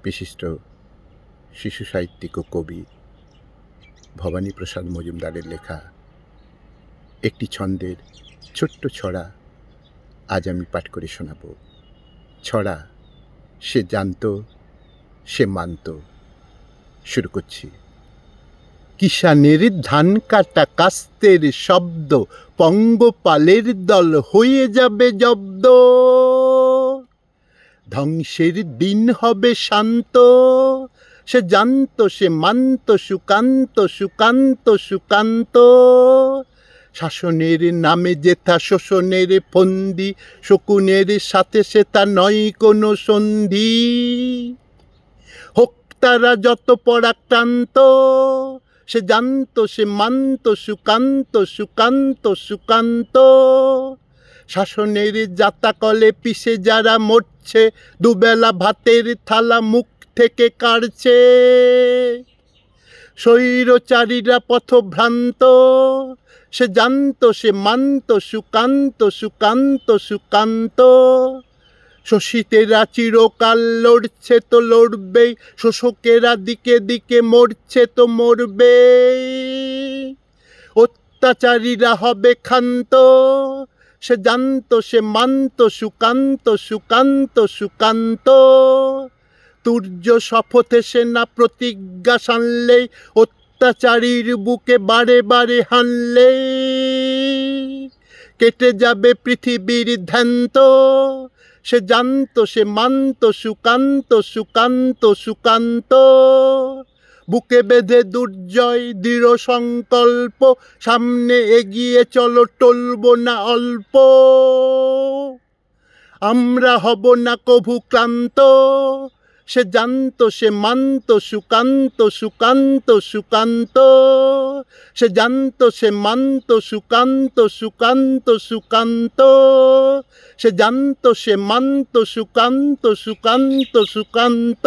বিশিষ্ট শিশু সাহিত্যিক ও কবি ভবানীপ্রসাদ মজুমদারের লেখা একটি ছন্দের ছোট্ট ছড়া আজ আমি পাঠ করে শোনাব। ছড়া সে জানত, সে মানত। শুরু করছি। কিষানের ধান কাটা কাস্তের শব্দ, পঙ্গপালের দল হয়ে যাবে জব্দ। ধ্বংসের দিন হবে শান্ত, সে জানত, সে মানত। সুকান্ত, সুকান্ত, সুকান্ত। শাসনের নামে যেথা শোষণের ফন্দি, শকুনের সাথে সে তা নয় কোনো সন্ধি। হোক তারা যত পরাক্রান্ত, সে জানত, সে মানত। সুকান্ত, সুকান্ত, সুকান্ত। শাসনের জাতাকলে পিষে যারা মরছে, দুবেলা ভাতের থালা মুখ থেকে কাড়ছে। স্বৈরচারীরা পথভ্রান্ত, সে জানত, সে মানত। সুকান্ত, সুকান্ত, সুকান্ত। শোষিতেরা চিরকাল লড়ছে তো লড়বেই, শোষকেরা দিকে দিকে মরছে তো মরবে। অত্যাচারীরা হবে ক্ষান্ত, সে জানত, সে মানত। সুকান্ত, সুকান্ত, সুকান্ত। তুর্য শপথে সেনা প্রতিজ্ঞা সানলেই, অত্যাচারীর বুকে বারে বারে হানলে। কেটে যাবে পৃথিবীর ধ্যান্ত, সে জানত, সে মানত। সুকান্ত, সুকান্ত, সুকান্ত। বুকে বেঁধে দুর্জয় দৃঢ় সংকল্প, সামনে এগিয়ে চলো, টলব না অল্প। আমরা হব না কভু ক্লান্ত, সে জানত, সে মানত। সুকান্ত, সুকান্ত, সুকান্ত। সে জানত, সে মানত। সুকান্ত, সুকান্ত, সুকান্ত। সে জানত, সে মানত। সুকান্ত, সুকান্ত, সুকান্ত।